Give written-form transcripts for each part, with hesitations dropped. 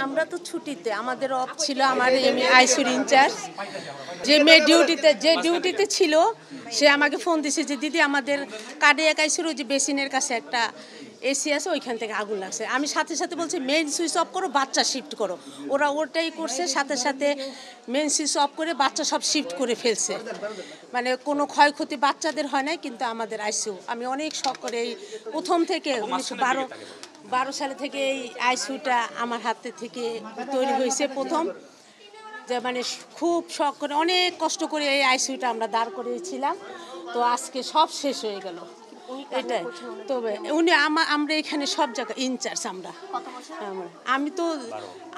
আমরা তো ছুটিতে, আমাদের অফ ছিল। আমার আইসিইউর ইনচার্জ যে ডিউটিতে ছিল, সে আমাকে ফোন দিছে যে দিদি আমাদের কার্ডিয়াক আইসিইউর যে বেসিনের কাছে একটা এসি আছে, ওইখান থেকে আগুন লাগছে। আমি সাথে সাথে বলছি মেইন সুইচ অফ করো, বাচ্চা শিফট করো। ওরা ওটাই করছে, সাথে সাথে মেইন সুইচ অফ করে বাচ্চা সব শিফট করে ফেলছে। মানে কোনো ক্ষয়ক্ষতি বাচ্চাদের হয় নাই, কিন্তু আমাদের আইসিইউ আমি অনেক শখ করে এই প্রথম থেকে 1912 সালে থেকে এই আইসিইউটা আমার হাতে থেকে তৈরি হয়েছে প্রথম। যে মানে খুব শখ করে অনেক কষ্ট করে এই আইসিইউটা আমরা দাঁড় করিয়েছিলাম। তো আজকে সব শেষ হয়ে গেল। এটাই তবে উনি আমরা এখানে সব জায়গায় ইনচার্জ। আমি তো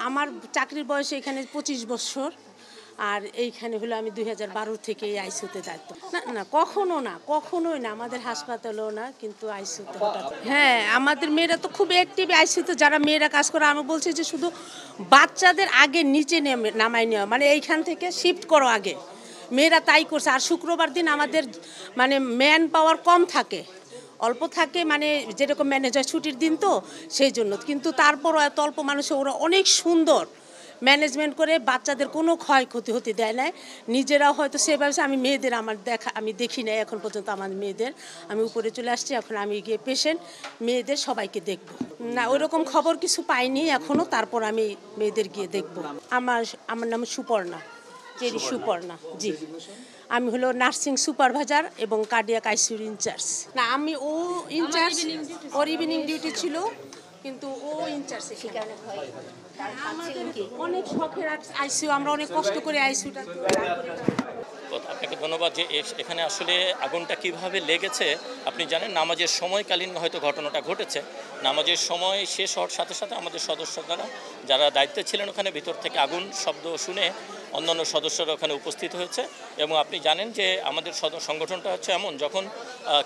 আমার চাকরির বয়সে এখানে 25 বছর, আর এইখানে হলো আমি 2012 থেকে এই আইসিইউতে দায়িত্ব। না না, কখনোই না, আমাদের হাসপাতালেও না, কিন্তু আইসিইউতে হঠাৎ। হ্যাঁ, আমাদের মেয়েরা তো খুব অ্যাক্টিভ আইসিইউতে, যারা মেয়েরা কাজ করে। আমি বলছি যে শুধু বাচ্চাদের আগে নিচে নামাই নেওয়া, মানে এইখান থেকে শিফট করো আগে। মেয়েরা তাই করছে। আর শুক্রবার দিন আমাদের মানে ম্যান পাওয়ার কম থাকে, অল্প থাকে, মানে যেরকম ম্যানেজার ছুটির দিন, তো সেই জন্য। কিন্তু তারপরও এত অল্প মানুষে ওরা অনেক সুন্দর ম্যানেজমেন্ট করে বাচ্চাদের কোনো ক্ষয়ক্ষতি হতে দেয় না। নিজেরাও হয়তো সেভাবে মেয়েদের আমি দেখি নাই এখন পর্যন্ত। আমার মেয়েদের আমি উপরে চলে আসছি, এখন আমি গিয়ে পেশেন্ট মেয়েদের সবাইকে দেখব না, ওইরকম খবর কিছু পাইনি এখনও। তারপর আমি মেয়েদের গিয়ে দেখব। আমার নাম সুপর্ণা, চেরি সুপর্ণা। জি, আমি হলো নার্সিং সুপারভাইজার এবং কার্ডিয়াক আইসিইউর ইনচার্জ। না, আমি ও ইনচার্জ, ওর ইভিনিং ডিউটি ছিল, কিন্তু ও ইনচার্জ। অনেক শখের আইসিইউ, আমরা অনেক কষ্ট করে আইসিইউটা। আপনাকে ধন্যবাদ। যে এখানে আসলে আগুনটা কিভাবে লেগেছে আপনি জানেন। নামাজের সময়কালীন হয়তো ঘটনাটা ঘটেছে। নামাজের সময় শেষ হওয়ার সাথে সাথে আমাদের সদস্যরা যারা দায়িত্বে ছিলেন ওখানে, ভিতর থেকে আগুন শব্দ শুনে অন্যান্য সদস্যরা ওখানে উপস্থিত হয়েছে। এবং আপনি জানেন যে আমাদের সংগঠনটা হচ্ছে এমন, যখন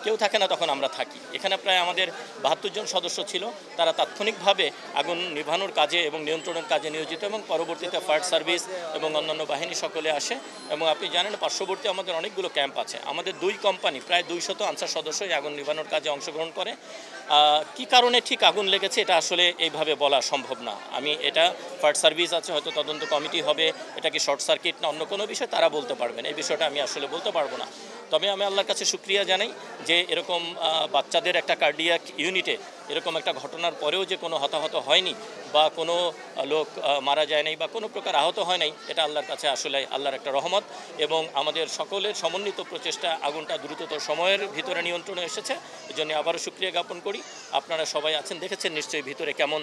কেউ থাকে না তখন আমরা থাকি। এখানে প্রায় আমাদের 72 জন সদস্য ছিল। তারা তাৎক্ষণিকভাবে আগুন নিভানোর কাজে এবং নিয়ন্ত্রণের কাজে নিয়োজিত, এবং পরবর্তীতে ফায়ার সার্ভিস এবং অন্যান্য বাহিনী সকলে আসে। এবং আপনি জানেন পার্শ্ববর্তী আমাদের অনেকগুলো ক্যাম্প আছে। আমাদের 2 কোম্পানি প্রায় 200 আনসার সদস্য এই আগুন নিভানোর কাজে অংশগ্রহণ করে। কি কারণে ঠিক আগুন লেগেছে এটা আসলে এইভাবে বলা সম্ভব না। এটা ফায়ার সার্ভিস আছে, হয়তো তদন্ত কমিটি হবে, এটা কি শর্ট সার্কিট না অন্য কোনো বিষয়, তারা বলতে পারবেন। এই বিষয়টা আমি আসলে বলতে পারবো না। তবে আমি আল্লাহর কাছে শুকরিয়া জানাই যে এরকম বাচ্চাদের একটা কার্ডিয়াক ইউনিটে এরকম একটা ঘটনার পরেও যে কোনো হতাহত হয়নি, বা কোনো লোক মারা যায় নাই, বা কোনো প্রকার আহত হয় নাই, এটা আল্লাহর কাছে আসলে আল্লাহর একটা রহমত। এবং আমাদের সকলের সমন্বিত প্রচেষ্টা আগুনটা দ্রুততর সময়ের ভিতরে নিয়ন্ত্রণে এসেছে। এজন্য আবারও শুকরিয়া জ্ঞাপন করি। আপনারা সবাই আছেন, দেখেছেন নিশ্চয়ই ভিতরে কেমন।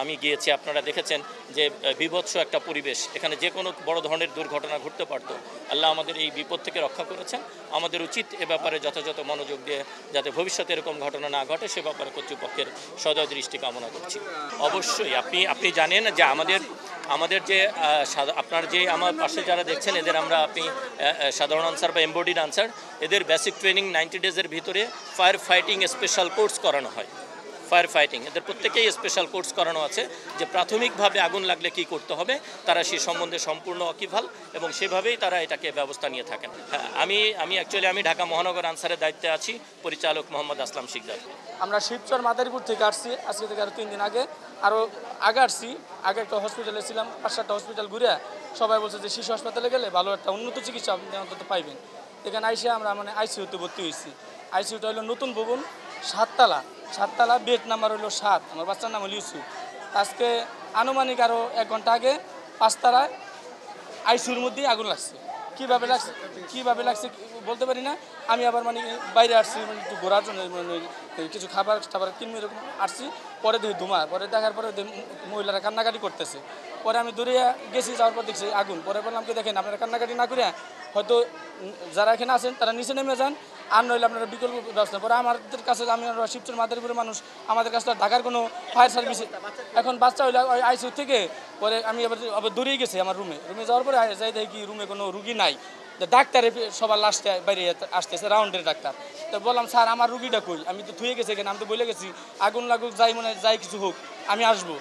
আমি গিয়েছি, আপনারা দেখেছেন যে বিভৎস একটা পরিবেশ। এখানে যে কোনো বড় ধরনের দুর্ঘটনা ঘটতে পারত। আল্লাহ আমাদের এই বিপদ থেকে রক্ষা করেছেন। আমাদের উচিত এ ব্যাপারে যথাযথ মনোযোগ দিয়ে যাতে ভবিষ্যতে এরকম ঘটনা না ঘটে সে ব্যাপারে কর্তৃপক্ষের সদয় দৃষ্টি কামনা করছি। অবশ্যই আপনি জানেন যে আমাদের যে আপনার যে আমার পাশে যারা দেখছেন, এদের আপনি সাধারণ আনসার বা এমবডিড আনসার, এদের বেসিক ট্রেনিং 90 ডেজের ভিতরে ফায়ার ফাইটিং স্পেশাল কোর্স করানো হয়। ফায়ার ফাইটিং এদের প্রত্যেকেই স্পেশাল কোর্স করানো আছে, যে প্রাথমিকভাবে আগুন লাগলে কি করতে হবে তারা সে সম্বন্ধে সম্পূর্ণ ওয়াকিবহাল, এবং সেভাবেই তারা এটাকে ব্যবস্থা নিয়ে থাকেন। হ্যাঁ, আমি ঢাকা মহানগর আনসারের দায়িত্বে আছি, পরিচালক মোহাম্মদ আসলাম শিকদার। আমরা শিবচর মাদারীপুর থেকে আসছি, আজকে থেকে আরও 3 দিন আগে আসছি। আগে একটা হসপিটালে ছিলাম, 5-7টা হসপিটাল ঘুরে সবাই বলছে যে শিশু হাসপাতালে গেলে ভালো একটা উন্নত চিকিৎসা আপনি অন্তত পাইবেন। এখানে আইসে আমরা আইসিইউতে ভর্তি হয়েছি। আইসিইউটা হলো নতুন ভবন, 7 তলা, বেড নাম্বার হলো 7। আমার বাচ্চার নাম হলো ইউসুফ। আজকে আনুমানিক আরও 1 ঘন্টা আগে 5 তারায় আইসিইউর মধ্যেই আগুন লাগছে। কীভাবে লাগছে বলতে পারি না। আমি আবার বাইরে আসছি, একটু ঘোরার জন্য, কিছু খাবার কিনবো এরকম আসছি। পরে দেখি ধোঁয়া, পরে দেখার পরে মহিলারা কান্নাকাটি করতেছে। পরে আমি দূরে গেছি, যাওয়ার পর দেখছি আগুন। পরে বললাম কি দেখেন, আপনারা কান্নাকাটি না করে হয়তো যারা এখানে আছেন তারা নিচে নেমে যান, আর নইলে আপনারা বিকল্প ব্যবস্থা। পরে আমাদের কাছে, শিবচর মাদারীপুরের মানুষ, আমাদের কাছে ঢাকার কোনো ফায়ার সার্ভিস এখন বাচ্চা হইলে আইসিইউ থেকে। পরে আমি আবার দূরেই গেছি আমার রুমে যাওয়ার পরে যাই দেখি রুমে কোনো রুগী নাই। ডাক্তারে সবার লাস্টে বাইরে আসতেছে, রাউন্ডের ডাক্তার। তো বললাম স্যার আমার রুগীটা কই, আমি তো থুয়ে গেছি এখানে, আমি তো বলে গেছি আগুন লাগুক যাই কিছু হোক আমি আসবো।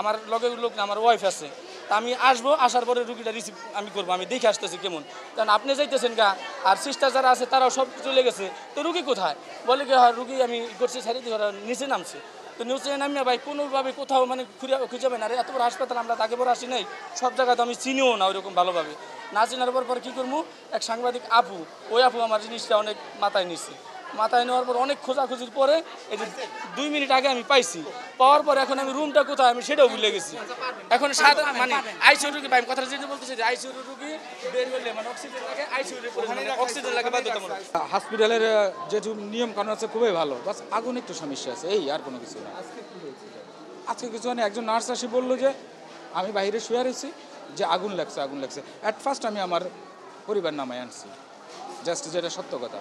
আমার লগে লোক না, আমার ওয়াইফ আছে, তা আমি আসবো। আসার পরে রুগীটা রিসিভ আমি করবো, আমি দেখে আসতেছি কেমন। কারণ আপনি যাইতেছেন গা, আর সিস্টার যারা আছে তারাও সব চলে গেছে, তো রুগী কোথায়? বলে কি হয় রুগী আমি করছি সারি দিয়ে নিচে নামছে। তো নিউজে নামিয়ে ভাই কোনোভাবে কোথাও মানে খুঁজে পাই না। আর এত বড় হাসপাতাল, আমরা তাকে পরে আসি নাই, সব জায়গায় তো আমি চিনিও না ওইরকম ভালোভাবে। না চিনার পর কী করবো, এক সাংবাদিক আপু, ওই আপু আমার জিনিসটা অনেক মাথায় নিচ্ছে। মাথায় নেওয়ার পর অনেক খোঁজাখুঁজির পরে এই যে 2 মিনিট আগে আমি পাইছি। পাওয়ার পর এখন আমি রুমটা কোথায় আমি সেটাও ভুলে গেছি। এখন সাধারণ মানে আইসিইউ রুগী ভাই, কথাটা যেটা বলতেছে যে আইসিইউ রুগী বের হলে মানে অক্সিজেন লাগে, আইসিইউ অক্সিজেন লাগে বাধ্যতামূলক। হসপিটালের যে নিয়ম কানুন আছে খুবই ভালো, বাস আগুন একটু সমস্যা আছে, এই আর কোনো কিছু না। আজকে কিছু মানে একজন নার্স আসি বললো যে আমি বাইরে শুয়ে রয়েছি, যে আগুন লাগছে আগুন লাগছে। অ্যাট ফার্স্ট আমি আমার পরিবার নামায় আনছি, জাস্ট যেটা সত্য কথা।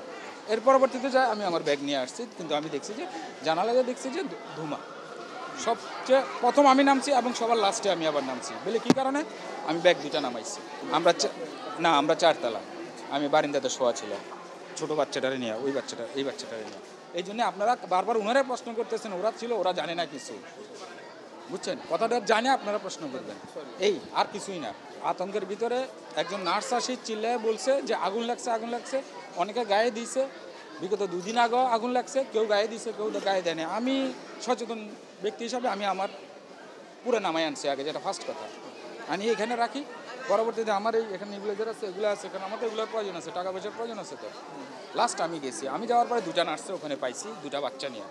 এর পরবর্তীতে যায় আমি আমার ব্যাগ নিয়ে আসছি, কিন্তু আমি দেখছি যে জানালাতে দেখছি যে ধুমা। সবচেয়ে প্রথম আমি নামছি এবং সবার লাস্টে আমি আবার নামছি। বলে কী কারণে? আমি ব্যাগ দুটা নামাইছি। আমরা 4 তলা, আমি বারিন্দাতে শোয়া ছিলাম ছোটো বাচ্চাটারে নিয়ে, ওই বাচ্চাটারে নিয়ে। এই জন্য আপনারা বারবার ওনারাই প্রশ্ন করতেছেন, ওরা ছিল, ওরা জানে না কিছু, বুঝছেন? কথাটা জানে আপনারা প্রশ্ন করবেন, এই আর কিছুই না। আতঙ্কের ভিতরে একজন নার্স আসি চিল্লায় বলছে যে আগুন লাগছে আগুন লাগছে, অনেকে গায়ে দিয়েছে। বিগত 2 দিন আগেও আগুন লাগছে, কেউ গায়ে দিয়েছে, কেউ গায়ে দেয়নি। আমি সচেতন ব্যক্তি হিসাবে আমি আমার পুরো নামাই আনছি আগে, যেটা ফার্স্ট কথা। আমি এখানে রাখি, পরবর্তীতে আমার এখানে নেবুলাইজার আছে, এগুলো আছে, কারণ আমার তো এগুলোর প্রয়োজন আছে, টাকা পয়সার প্রয়োজন আছে। তো লাস্ট আমি গেছি, আমি যাওয়ার পরে 2টা নার্সে ওখানে পাইছি, 2টা বাচ্চা নিয়ে।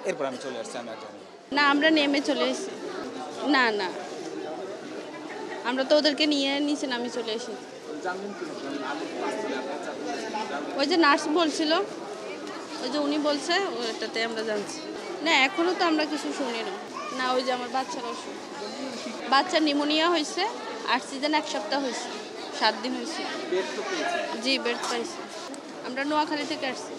এরপর আমি চলে আসছি, আমি আর জানি না, আমরা নেমে চলে এসেছি। না না, আমরা তো ওদেরকে নিয়ে নিচে নামিয়ে চলে এসেছি। ওই যে নার্স বলছিল, ওই যে উনি বলছে, ওটাতে আমরা জানছি। না এখনও তো আমরা কিছু শুনি না। না ওই যে আমার বাচ্চারা বাচ্চার নিউমোনিয়া হয়েছে, অক্সিজেন 1 সপ্তাহ হয়েছে, 7 দিন হয়েছে। জি বেড পাইছি। আমরা নোয়াখালী থেকে আসছি।